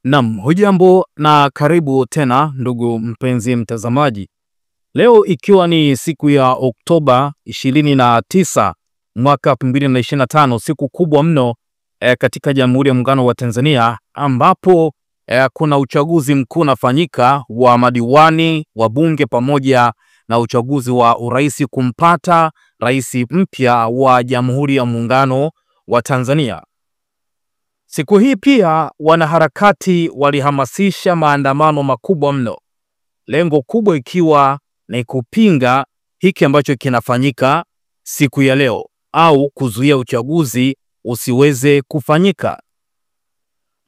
Naam, hujambo na karibu tena ndugu mpenzi mtazamaji. Leo ikiwa ni siku ya Oktoba 29 mwaka 2025, siku kubwa mno katika Jamhuri ya Muungano wa Tanzania, ambapo kuna uchaguzi mkuu unafanyika wa madiwani, wa bunge pamoja na uchaguzi wa urais kumpata rais mpya wa Jamhuri ya Muungano wa Tanzania. Siku hii pia wanaharakati walihamasisha maandamano makubwa mno. Lengo kubwa ikiwa ni kupinga hiki ambacho kinafanyika siku ya leo au kuzuia uchaguzi usiweze kufanyika.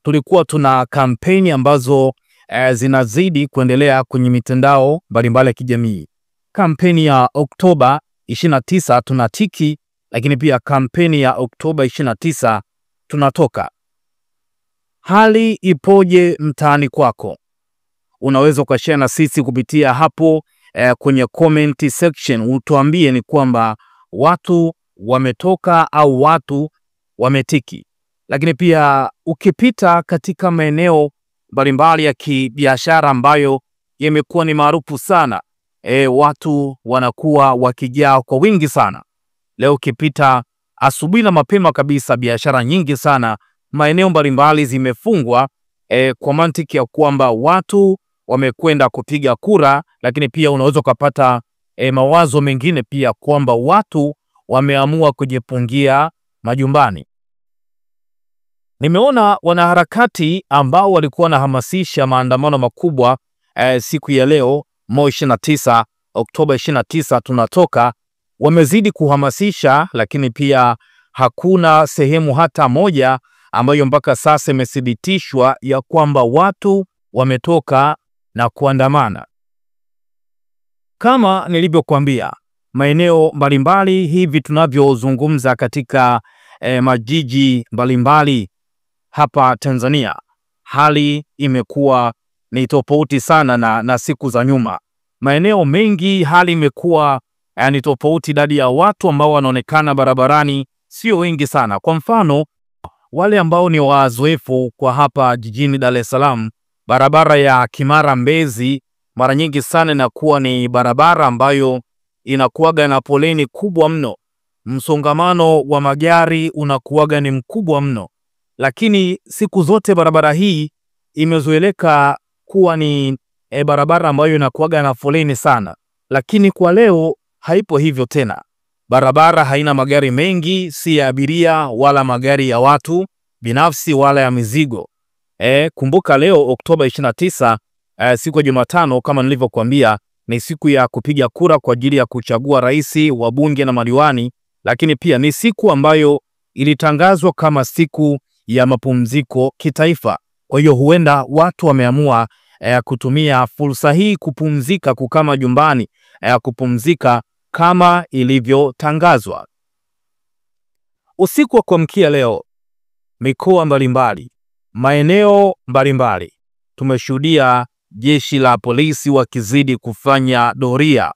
Tulikuwa tuna kampeni ambazo zinazidi kuendelea kwenye mitandao mbalimbali ya kijamii. Kampeni ya Oktoba 29 tunatiki, lakini pia kampeni ya Oktoba 29 tunatoka. Hali ipoje mtaani kwako? Unaweza ukashare na sisi kupitia hapo kwenye comment section. Utuambie ni kwamba watu wametoka au watu wametiki. Lakini pia ukipita katika maeneo mbalimbali ya kibiashara ambayo yamekuwa ni maarufu sana, watu wanakuwa wakijaa kwa wingi sana. Leo ukipita asubuhi na mapema kabisa, biashara nyingi sana maeneo mbalimbali zimefungwa kwa mantiki ya kwamba watu wamekwenda kupiga kura. Lakini pia unaweza kupata mawazo mengine pia kwamba watu wameamua kujipungia majumbani. Nimeona wanaharakati ambao walikuwa wanahamasisha maandamano makubwa siku ya leo Oktoba 29 tunatoka, wamezidi kuhamasisha, lakini pia hakuna sehemu hata moja ambayo mpaka sasa imethibitishwa ya kwamba watu wametoka na kuandamana. Kama nilivyokuambia, maeneo mbalimbali hivi tunavyozungumza katika majiji mbalimbali hapa Tanzania, hali imekuwa ni tofauti sana na siku za nyuma. Maeneo mengi hali imekuwa ni tofauti. Idadi ya watu ambao wanaonekana barabarani sio wengi sana. Kwa mfano, wale ambao ni wazoefu kwa hapa jijini Dar es Salaam, barabara ya Kimara Mbezi mara nyingi sana inakuwa ni barabara ambayo inakuwaga na poleni kubwa mno. Msongamano wa magari unakuwaga ni mkubwa mno. Lakini siku zote barabara hii imezoeleka kuwa ni barabara ambayo inakuwaga na foleni sana. Lakini kwa leo haipo hivyo tena. Barabara haina magari mengi, si ya abiria wala magari ya watu binafsi wala ya mizigo. Kumbuka leo Oktoba 29, siku ya Jumatano, kama nilivyokuambia, ni siku ya kupiga kura kwa ajili ya kuchagua rais, wabunge na madiwani. Lakini pia ni siku ambayo ilitangazwa kama siku ya mapumziko kitaifa. Kwa hiyo huenda watu wameamua kutumia fursa hii kupumzika, kukaa majumbani, kupumzika kama ilivyotangazwa. Usiku wa kuamkia leo, mikoa mbalimbali, maeneo mbalimbali, tumeshuhudia jeshi la polisi wakizidi kufanya doria.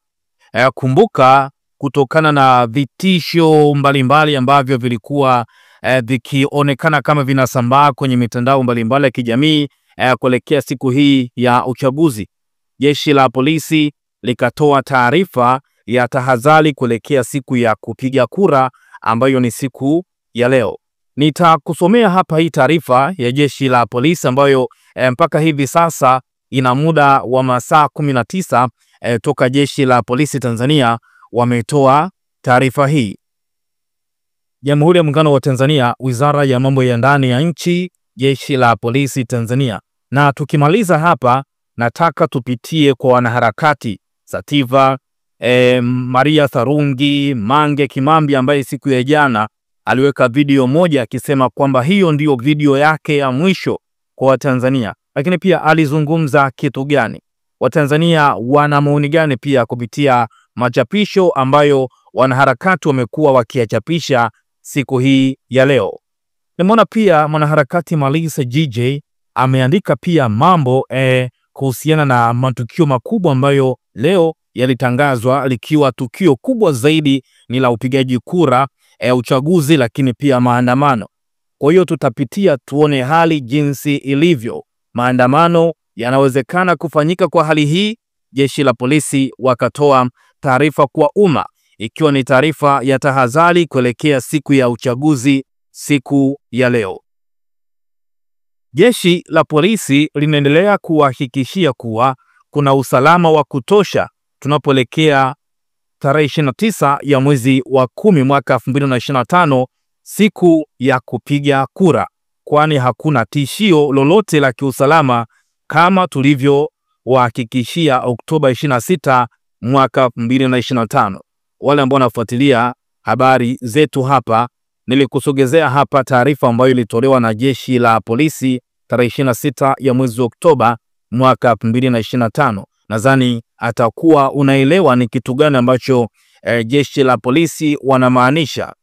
Kumbuka, kutokana na vitisho mbalimbali ambavyo vilikuwa vikionekana kama vinasambaa kwenye mitandao mbalimbali ya kijamii kuelekea siku hii ya uchaguzi, jeshi la polisi likatoa taarifa ya tahadhari kuelekea siku ya kupiga kura ambayo ni siku ya leo. Nitakusomea hapa hii taarifa ya jeshi la polisi ambayo mpaka hivi sasa ina muda wa masaa 19 toka jeshi la polisi Tanzania wametoa taarifa hii. Jamhuri ya Muungano wa Tanzania, Wizara ya Mambo ya Ndani ya Nchi, Jeshi la Polisi Tanzania. Na tukimaliza hapa, nataka tupitie kwa wanaharakati Sativa, Maria Sarungi, Mange Kimambi ambaye siku ya jana aliweka video moja akisema kwamba hiyo ndiyo video yake ya mwisho kwa Watanzania. Lakini pia alizungumza kitu gani? Watanzania wana maoni gani pia kupitia machapisho ambayo wanaharakati wamekuwa wakiyachapisha siku hii ya leo. Nimeona pia mwanaharakati Malisa GJ ameandika pia mambo kuhusiana na matukio makubwa ambayo leo yalitangazwa, likiwa tukio kubwa zaidi ni la upigaji kura uchaguzi, lakini pia maandamano. Kwa hiyo tutapitia tuone hali jinsi ilivyo. maandamano yanawezekana kufanyika. Kwa hali hii, jeshi la polisi wakatoa taarifa kwa umma, ikiwa ni taarifa ya tahadhari kuelekea siku ya uchaguzi siku ya leo. Jeshi la polisi linaendelea kuhakikishia kuwa kuna usalama wa kutosha tunapoelekea tarehe 29 ya mwezi wa 10 mwaka 2025, siku ya kupiga kura, kwani hakuna tishio lolote la kiusalama kama tulivyowahakikishia Oktoba 26 mwaka 2025. Wale ambao wanafuatilia habari zetu hapa, nilikusogezea hapa taarifa ambayo ilitolewa na jeshi la polisi tarehe 26 ya mwezi Oktoba mwaka 2025. Nadhani atakuwa unaelewa ni kitu gani ambacho jeshi la polisi wanamaanisha.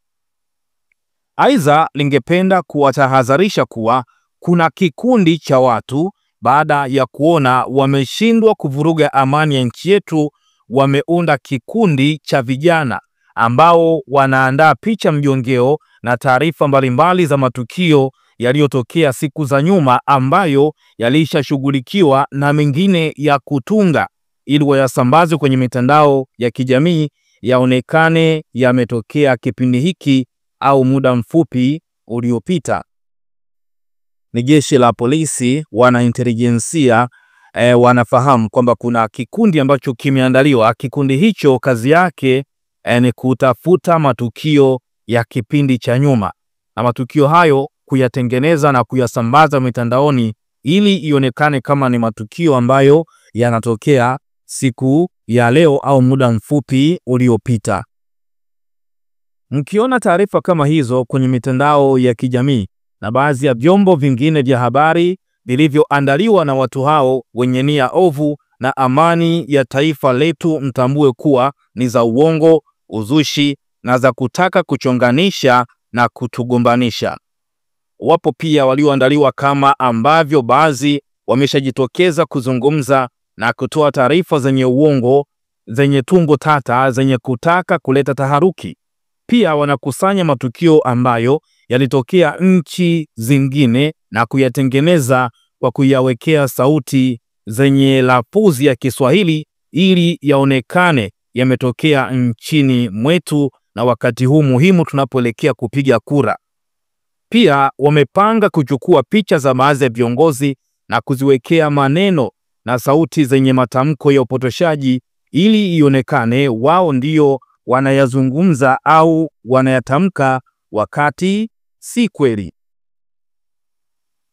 Aidha, lingependa kuwatahadharisha kuwa kuna kikundi cha watu, baada ya kuona wameshindwa kuvuruga amani ya nchi yetu, wameunda kikundi cha vijana ambao wanaandaa picha mjongeo na taarifa mbalimbali za matukio yaliyotokea siku za nyuma ambayo yalishashughulikiwa na mengine ya kutunga, ili wayasambaze kwenye mitandao ya kijamii yaonekane yametokea kipindi hiki au muda mfupi uliopita. Ni jeshi la polisi, wana intelijensia wanafahamu kwamba kuna kikundi ambacho kimeandaliwa. Kikundi hicho kazi yake ni kutafuta matukio ya kipindi cha nyuma, na matukio hayo kuyatengeneza na kuyasambaza mitandaoni ili ionekane kama ni matukio ambayo yanatokea siku ya leo au muda mfupi uliopita. Mkiona taarifa kama hizo kwenye mitandao ya kijamii na baadhi ya vyombo vingine vya habari vilivyoandaliwa na watu hao wenye nia ovu na amani ya taifa letu, mtambue kuwa ni za uongo, uzushi na za kutaka kuchonganisha na kutugombanisha. Wapo pia walioandaliwa kama ambavyo baadhi wameshajitokeza kuzungumza na kutoa taarifa zenye uongo, zenye tungo tata, zenye kutaka kuleta taharuki. Pia wanakusanya matukio ambayo yalitokea nchi zingine na kuyatengeneza kwa kuyawekea sauti zenye lafudhi ya Kiswahili ili yaonekane yametokea nchini mwetu na wakati huu muhimu tunapoelekea kupiga kura. Pia wamepanga kuchukua picha za baadhi ya viongozi na kuziwekea maneno na sauti zenye matamko ya upotoshaji ili ionekane wao ndio wanayazungumza au wanayatamka wakati si kweli.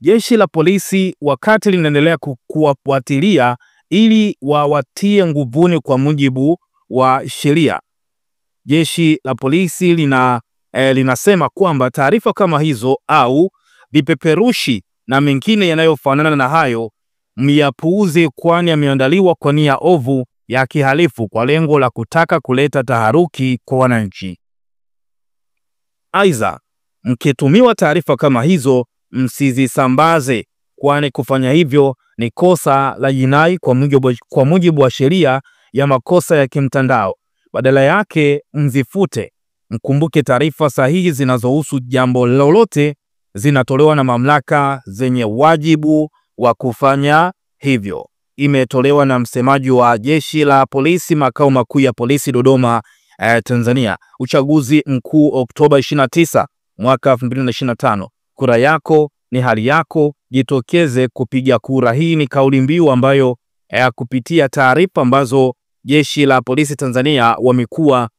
Jeshi la polisi wakati linaendelea kuwafuatilia ili wawatie nguvuni kwa mujibu wa sheria. Jeshi la polisi linasema kwamba taarifa kama hizo au vipeperushi na mengine yanayofanana na hayo myapuuze, kwani yameandaliwa kwa nia ovu ya kihalifu kwa lengo la kutaka kuleta taharuki kwa wananchi. Aidha, mkitumiwa taarifa kama hizo msizisambaze, kwani kufanya hivyo ni kosa la jinai kwa mujibu wa sheria ya makosa ya kimtandao. Badala yake mzifute. Mkumbuke taarifa sahihi zinazohusu jambo lolote zinatolewa na mamlaka zenye wajibu wa kufanya hivyo. Imetolewa na msemaji wa jeshi la polisi makao makuu ya polisi Dodoma, Tanzania. Uchaguzi mkuu Oktoba 29 mwaka 2025. Kura yako ni hali yako, jitokeze kupiga kura. Hii ni kauli mbiu ambayo kupitia taarifa ambazo jeshi la polisi Tanzania wamekuwa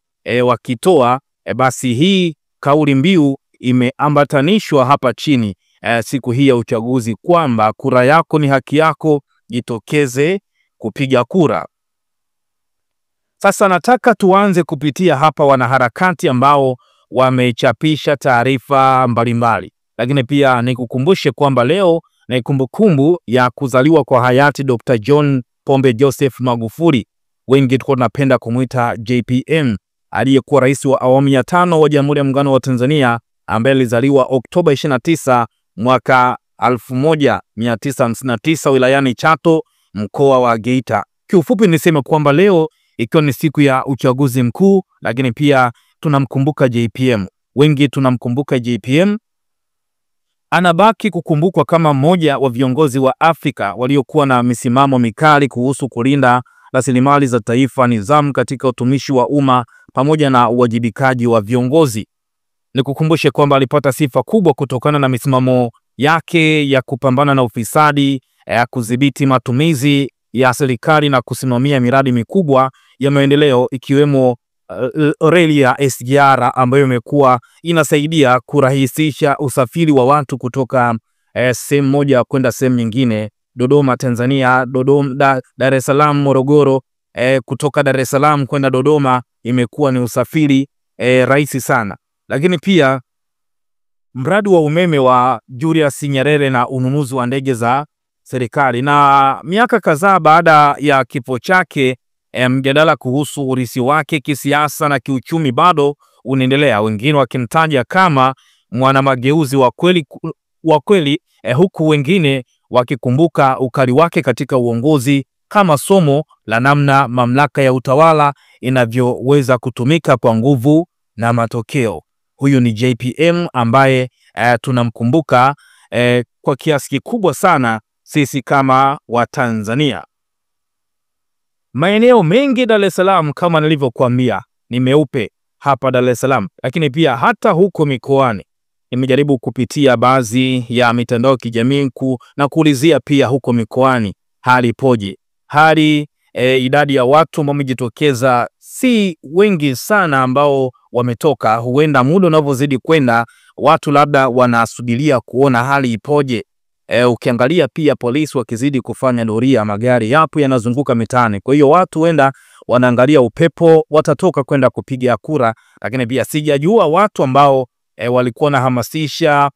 wakitoa, basi hii kauli mbiu imeambatanishwa hapa chini siku hii ya uchaguzi kwamba kura yako ni haki yako, jitokeze kupiga kura. Sasa nataka tuanze kupitia hapa wanaharakati ambao wamechapisha taarifa mbalimbali, lakini pia nikukumbushe kwamba leo ni kumbukumbu ya kuzaliwa kwa hayati Dr. John Pombe Joseph Magufuli, wengi tulikuwa tunapenda kumuita JPM, aliyekuwa rais wa awamu ya 5 wa Jamhuri ya Muungano wa Tanzania, ambaye alizaliwa Oktoba 29 mwaka 1959 wilayani Chato, mkoa wa Geita. Kiufupi niseme kwamba leo ikiwa ni siku ya uchaguzi mkuu, lakini pia tunamkumbuka JPM. Wengi tunamkumbuka JPM Anabaki kukumbukwa kama mmoja wa viongozi wa Afrika waliokuwa na misimamo mikali kuhusu kulinda rasilimali za taifa, nidhamu katika utumishi wa umma pamoja na uwajibikaji wa viongozi. Nikukumbushe kwamba alipata sifa kubwa kutokana na misimamo yake ya kupambana na ufisadi, ya kudhibiti matumizi ya serikali na kusimamia miradi mikubwa ya maendeleo ikiwemo reli ya SGR ambayo imekuwa inasaidia kurahisisha usafiri wa watu kutoka sehemu moja kwenda sehemu nyingine. Dodoma Tanzania, Dodoma Dar es Salaam Morogoro, kutoka Dar es Salaam kwenda Dodoma imekuwa ni usafiri rahisi sana. Lakini pia mradi wa umeme wa Julius Nyerere na ununuzi wa ndege za serikali. Na miaka kadhaa baada ya kifo chake, mjadala kuhusu urithi wake kisiasa na kiuchumi bado unaendelea, wengine wakimtaja kama mwanamageuzi wa kweli, huku wengine wakikumbuka ukali wake katika uongozi kama somo la namna mamlaka ya utawala inavyoweza kutumika kwa nguvu na matokeo. Huyu ni JPM ambaye tunamkumbuka kwa kiasi kikubwa sana sisi kama Watanzania. Maeneo mengi Dar es Salaam kama nilivyokuambia ni meupe hapa Dar es Salaam, lakini pia hata huko mikoani. Nimejaribu kupitia baadhi ya mitandao ya kijamii na kuulizia pia huko mikoani hali ipoje. Hali idadi ya watu ambao wamejitokeza si wengi sana ambao wametoka. Huenda muda unavyozidi kwenda watu labda wanasubiria kuona hali ipoje. Ukiangalia pia polisi wakizidi kufanya doria, magari yapo yanazunguka mitaani. Kwa hiyo watu wenda wanaangalia upepo, watatoka kwenda kupiga kura. Lakini pia sijajua watu ambao walikuwa na hamasisha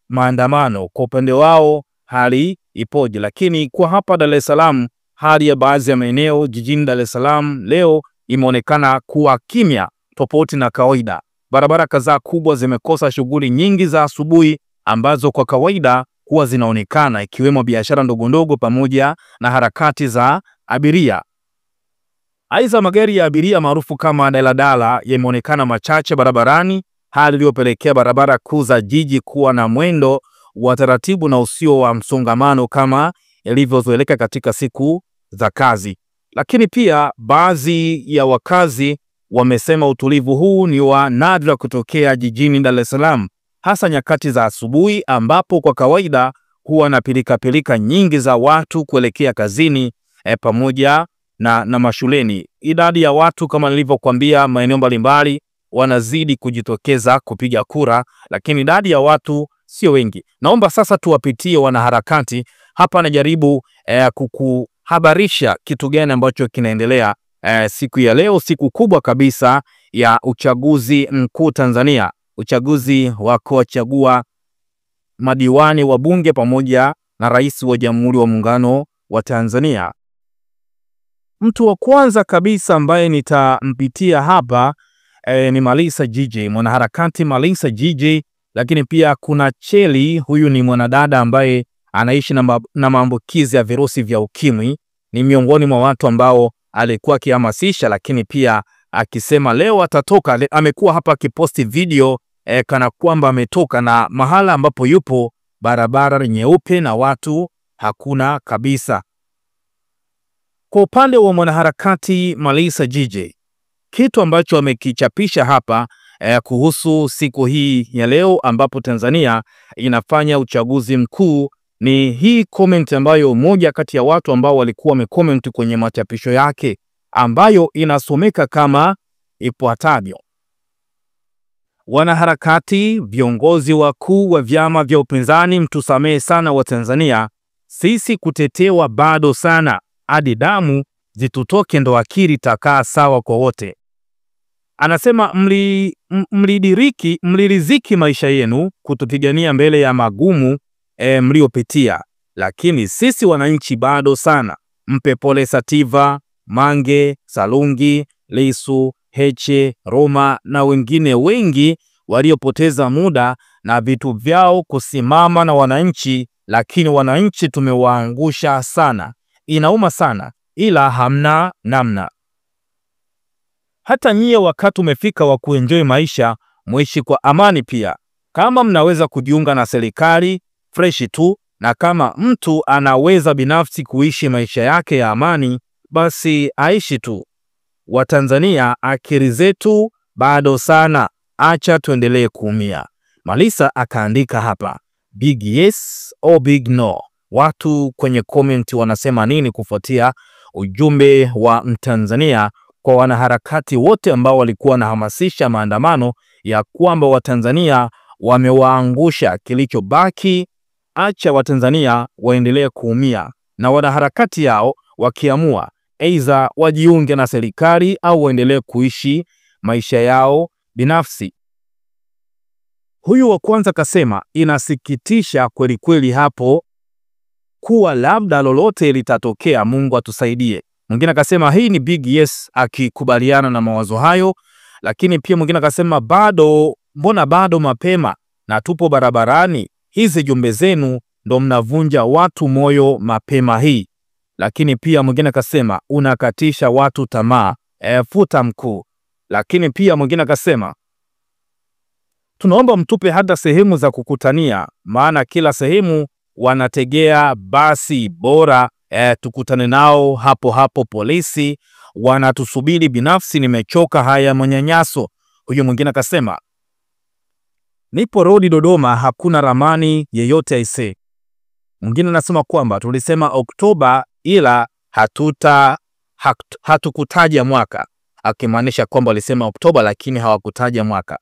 maandamano kwa upande wao hali ipoje. Lakini kwa hapa Dar es Salaam, hali ya baadhi ya maeneo jijini Dar es Salaam leo imeonekana kuwa kimya tofauti na kawaida. Barabara kadhaa kubwa zimekosa shughuli nyingi za asubuhi ambazo kwa kawaida huwa zinaonekana, ikiwemo biashara ndogo ndogo pamoja na harakati za abiria. Aidha, magari ya abiria maarufu kama daladala yameonekana machache barabarani, hali iliyopelekea barabara kuu za jiji kuwa na mwendo wa taratibu na usio wa msongamano kama ilivyozoeleka katika siku za kazi. Lakini pia baadhi ya wakazi wamesema utulivu huu ni wa nadra kutokea jijini Dar es Salaam, hasa nyakati za asubuhi ambapo kwa kawaida huwa na pilika nyingi za watu kuelekea kazini pamoja na mashuleni. Idadi ya watu kama nilivyokuambia, maeneo mbalimbali wanazidi kujitokeza kupiga kura, lakini idadi ya watu sio wengi. Naomba sasa tuwapitie wanaharakati hapa. Najaribu kukuhabarisha kitu gani ambacho kinaendelea siku ya leo, siku kubwa kabisa ya uchaguzi mkuu Tanzania, uchaguzi wa kuwachagua madiwani wa bunge pamoja na rais wa Jamhuri wa Muungano wa Tanzania. Mtu wa kwanza kabisa ambaye nitampitia hapa ni Malisa JJ, mwanaharakati Malisa JJ. Lakini pia kuna Cheli, huyu ni mwanadada ambaye anaishi na maambukizi ya virusi vya ukimwi. Ni miongoni mwa watu ambao alikuwa akihamasisha, lakini pia akisema leo atatoka. Amekuwa hapa akiposti video kana kwamba ametoka, na mahala ambapo yupo barabara nyeupe na watu hakuna kabisa. Kwa upande wa mwanaharakati Malisa JJ, kitu ambacho amekichapisha hapa kuhusu siku hii ya leo ambapo Tanzania inafanya uchaguzi mkuu ni hii comment ambayo moja kati ya watu ambao walikuwa wamecomment kwenye machapisho yake, ambayo inasomeka kama ifuatavyo: wanaharakati, viongozi wakuu wa vyama vya upinzani, mtusamee sana wa Tanzania, sisi kutetewa bado sana, hadi damu zitutoke ndo akili takaa sawa kwa wote. Anasema mliriziki maisha yenu kutupigania mbele ya magumu mliopitia, lakini sisi wananchi bado sana. Mpe pole Sativa, Mange, Salungi, Lissu, Heche, Roma na wengine wengi waliopoteza muda na vitu vyao kusimama na wananchi, lakini wananchi tumewaangusha sana. Inauma sana, ila hamna namna. Hata nyie wakati umefika wa kuenjoy maisha, muishi kwa amani pia. Kama mnaweza kujiunga na serikali fresh tu, na kama mtu anaweza binafsi kuishi maisha yake ya amani, basi aishi tu. Watanzania, akili zetu bado sana, acha tuendelee kuumia. Malisa akaandika hapa, big yes or big no. Watu kwenye comment wanasema nini kufuatia ujumbe wa Mtanzania kwa wanaharakati wote ambao walikuwa wanahamasisha maandamano ya kwamba Watanzania wamewaangusha, kilichobaki acha Watanzania waendelee kuumia, na wanaharakati yao wakiamua aidha wajiunge na serikali au waendelee kuishi maisha yao binafsi. Huyu wa kwanza kasema inasikitisha kweli kweli hapo kuwa labda lolote litatokea, Mungu atusaidie. Mwingine akasema hii ni big yes, akikubaliana na mawazo hayo. Lakini pia mwingine akasema mbona bado mapema na tupo barabarani, hizi jumbe zenu ndo mnavunja watu moyo mapema hii. Lakini pia mwingine akasema unakatisha watu tamaa, futa mkuu. Lakini pia mwingine akasema tunaomba mtupe hata sehemu za kukutania, maana kila sehemu wanategea basi, bora tukutane nao hapo hapo, polisi wanatusubiri, binafsi nimechoka haya manyanyaso. Huyo mwingine akasema nipo rodi Dodoma, hakuna ramani yeyote aise. Mwingine anasema kwamba tulisema Oktoba ila hatukutaja mwaka, akimaanisha kwamba walisema Oktoba lakini hawakutaja mwaka.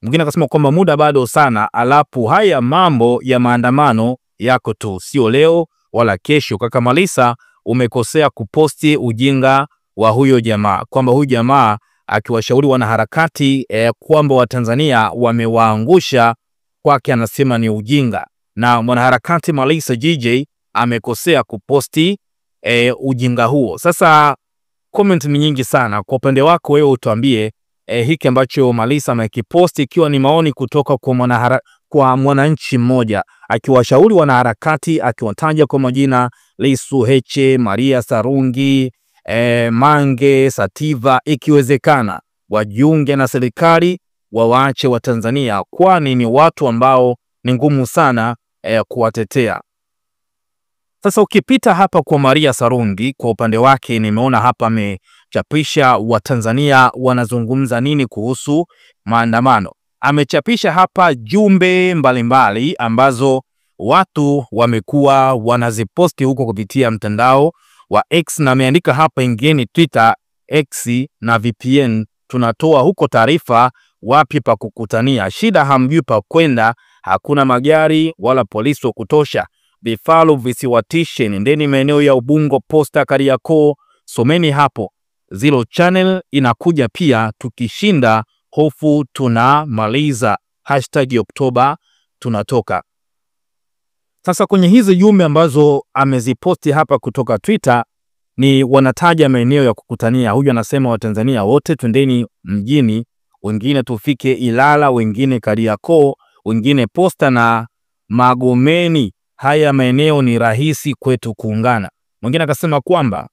Mwingine akasema kwamba muda bado sana, alafu haya mambo ya maandamano yako tu, sio leo wala kesho. Kaka Malisa, umekosea kuposti ujinga wa huyo jamaa, kwamba huyo jamaa akiwashauri wanaharakati kwamba Watanzania wamewaangusha, kwake anasema ni ujinga. Na mwanaharakati Malisa JJ amekosea kuposti ujinga huo. Sasa comment ni nyingi sana. Kwa upande wako wewe utuambie hiki ambacho Malisa amekiposti, ikiwa ni maoni kutoka kwa mwananchi mmoja akiwashauri wanaharakati, akiwataja kwa majina Lissu, Heche, Maria Sarungi, Mange, Sativa, ikiwezekana wajiunge na serikali, wawaache Watanzania, kwani ni watu ambao ni ngumu sana kuwatetea. Sasa ukipita hapa kwa Maria Sarungi, kwa upande wake nimeona hapa amechapisha Watanzania wanazungumza nini kuhusu maandamano. Amechapisha hapa jumbe mbalimbali ambazo watu wamekuwa wanaziposti huko kupitia mtandao wa X, na ameandika hapa ingeni Twitter, X na VPN, tunatoa huko taarifa wapi pa kukutania, shida hamjui pa kwenda, hakuna magari wala polisi wa kutosha, vifaru visiwatishe, nendeni maeneo ya Ubungo, Posta, Kariakoo, someni hapo. Zero Channel inakuja pia, tukishinda hofu tunamaliza, #Oktoba tunatoka. Sasa kwenye hizi jumbe ambazo ameziposti hapa kutoka Twitter ni wanataja maeneo ya kukutania. Huyu anasema Watanzania wote twendeni mjini, wengine tufike Ilala, wengine Kariakoo, wengine Posta na Magomeni. Haya maeneo ni rahisi kwetu kuungana. Mwingine akasema kwamba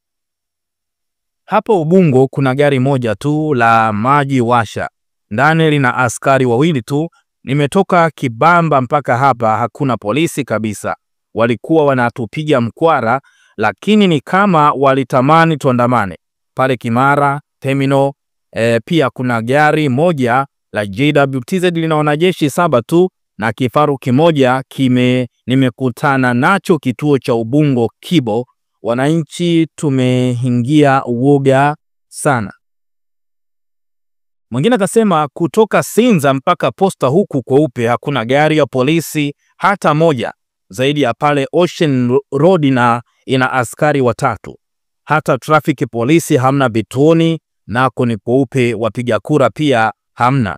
hapo Ubungo kuna gari moja tu la maji washa, ndani lina askari wawili tu. Nimetoka Kibamba mpaka hapa hakuna polisi kabisa, walikuwa wanatupiga mkwara, lakini ni kama walitamani tuandamane. Pale Kimara Terminal pia kuna gari moja la JWTZ lina wanajeshi 7 tu, na kifaru kimoja nimekutana nacho kituo cha Ubungo Kibo. Wananchi tumeingia uoga sana. Mwingine akasema kutoka Sinza mpaka Posta huku kweupe, hakuna gari ya polisi hata moja, zaidi ya pale Ocean Road na ina askari 3. Hata traffic polisi hamna Bituoni, nako ni kweupe, wapiga kura pia hamna.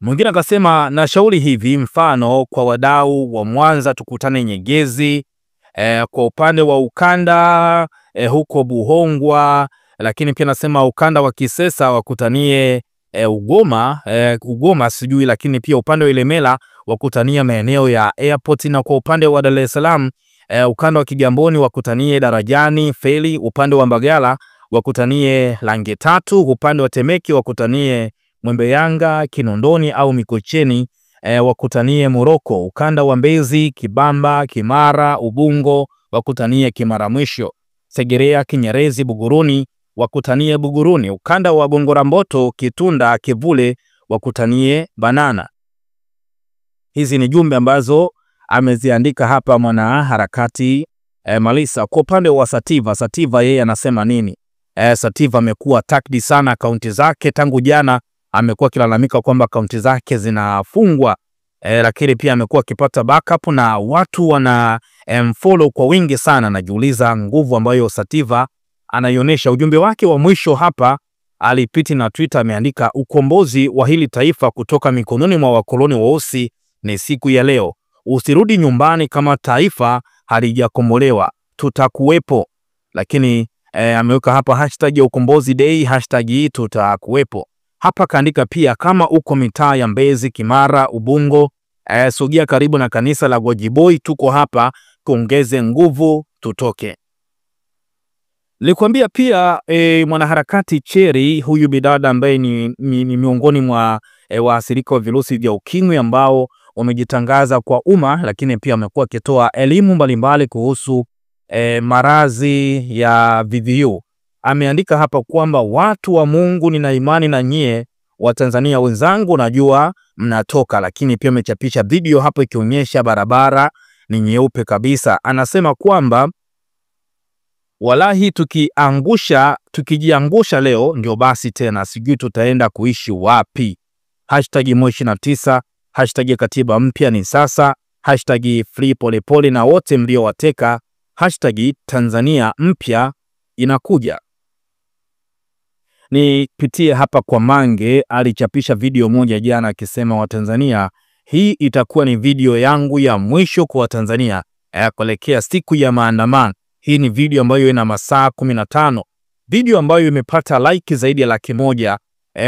Mwingine akasema na shauri hivi, mfano kwa wadau wa Mwanza tukutane Nyegezi, kwa upande wa ukanda huko Buhongwa, lakini pia nasema ukanda wa Kisesa wakutanie Ugoma sijui, lakini pia upande wa Ilemela wakutania maeneo ya airport, na kwa upande wa Dar es Salaam ukanda wa Kigamboni wakutanie Darajani Feli, upande wa Mbagala wakutanie Lange Tatu, upande wa Temeke wakutanie Mwembe Yanga, Kinondoni au Mikocheni wakutanie Moroko. Ukanda wa Mbezi, Kibamba, Kimara, Ubungo wakutanie Kimara Mwisho. Segerea, Kinyerezi, Buguruni wakutanie Buguruni. Ukanda wa Gongo la Mboto, Kitunda, Kivule wakutanie Banana. Hizi ni jumbe ambazo ameziandika hapa mwanaharakati Malisa. Kwa upande wa Sativa yeye anasema nini? Sativa amekuwa attacked sana akaunti zake tangu jana, amekuwa kilalamika kwamba akaunti zake zinafungwa, lakini pia amekuwa akipata backup na watu wana follow kwa wingi sana. Najiuliza nguvu ambayo Sativa anaionyesha. Ujumbe wake wa mwisho hapa alipiti na Twitter, ameandika ukombozi wa hili taifa kutoka mikononi mwa wakoloni weusi ni siku ya leo. Usirudi nyumbani kama taifa halijakombolewa, tutakuwepo. Lakini ameweka hapa hashtag ya ukombozi day, hashtag hii tutakuwepo. Hapa kaandika pia kama uko mitaa ya Mbezi, Kimara, Ubungo, sogea karibu na kanisa la Gojiboi, tuko hapa kuongeze nguvu tutoke. Nilikwambia pia mwanaharakati Cherry, huyu bidada ambaye ni miongoni mwa waathirika wa virusi vya ukimwi ambao wamejitangaza kwa umma, lakini pia amekuwa akitoa elimu mbalimbali kuhusu maradhi ya VVU. Ameandika hapa kwamba watu wa Mungu, nina imani na nyie wa Tanzania wenzangu, najua mnatoka. Lakini pia amechapisha video hapo ikionyesha barabara ni nyeupe kabisa. Anasema kwamba walahi tukijiangusha leo ndio basi tena, sijui tutaenda kuishi wapi. Hashtag #29, hashtag katiba mpya ni sasa, hashtag free Polepole na wote mliowateka, hashtag Tanzania mpya inakuja. Nipitie hapa kwa Mange, alichapisha video moja jana akisema Watanzania, hii itakuwa ni video yangu ya mwisho kwa Watanzania kuelekea siku ya maandamano. Hii ni video ambayo ina masaa 15, video ambayo imepata like zaidi ya 100,000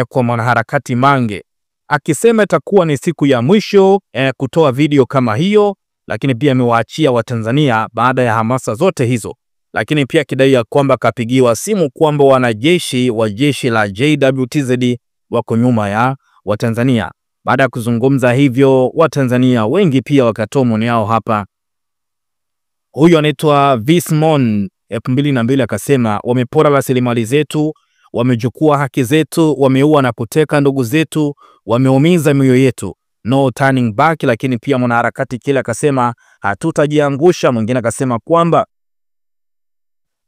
kwa mwanaharakati Mange, akisema itakuwa ni siku ya mwisho kutoa video kama hiyo. Lakini pia amewaachia Watanzania baada ya hamasa zote hizo, lakini pia kidai ya kwamba kapigiwa simu kwamba wanajeshi wa jeshi la JWTZ wako nyuma ya Watanzania. Baada ya kuzungumza hivyo, Watanzania wengi pia wakatoa maoni yao hapa. Huyu anaitwa Vismon 2002 akasema, wamepora rasilimali zetu, wamechukua haki zetu, wameua na kuteka ndugu zetu, wameumiza mioyo yetu, no turning back. Lakini pia mwanaharakati kile akasema hatutajiangusha. Mwingine akasema kwamba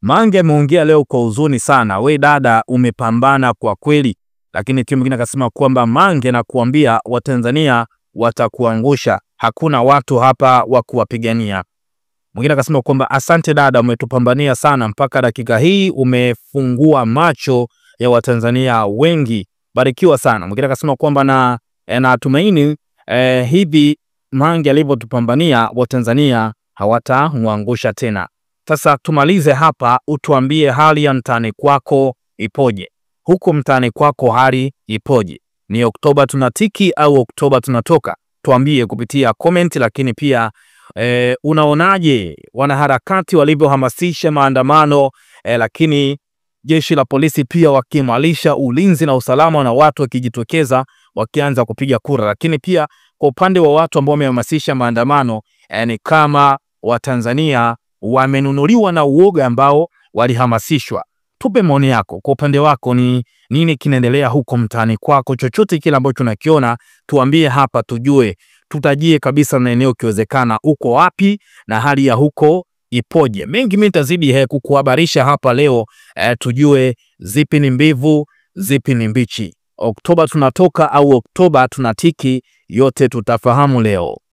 Mange ameongea leo kwa huzuni sana, we dada umepambana kwa kweli. Lakini pia mwingine akasema kwamba Mange na kuambia Watanzania watakuangusha, hakuna watu hapa wa kuwapigania. Mwingine akasema kwamba asante dada, umetupambania sana mpaka dakika hii, umefungua macho ya Watanzania wengi, barikiwa sana. Mwingine akasema kwamba na tumaini hivi Mange alivyotupambania Watanzania hawatamwangusha tena. Sasa tumalize hapa, utuambie hali ya mtaani kwako ipoje? Huko mtaani kwako hali ipoje? Ni Oktoba tunatiki au Oktoba tunatoka? Tuambie kupitia comment. Lakini pia unaonaje wanaharakati walivyohamasisha maandamano, lakini jeshi la polisi pia wakiimarisha ulinzi na usalama na watu wakijitokeza wakianza kupiga kura? Lakini pia kwa upande wa watu ambao wamehamasisha maandamano, ni kama Watanzania wamenunuliwa na uoga ambao walihamasishwa. Tupe maoni yako, kwa upande wako ni nini kinaendelea huko mtaani kwako? Chochote kile ambacho unakiona tuambie hapa tujue, tutajie kabisa na eneo kiwezekana uko wapi na hali ya huko ipoje. Mengi mimi nitazidi kukuhabarisha hapa leo, tujue zipi ni mbivu, zipi ni mbichi. Oktoba tunatoka au Oktoba tunatiki, yote tutafahamu leo.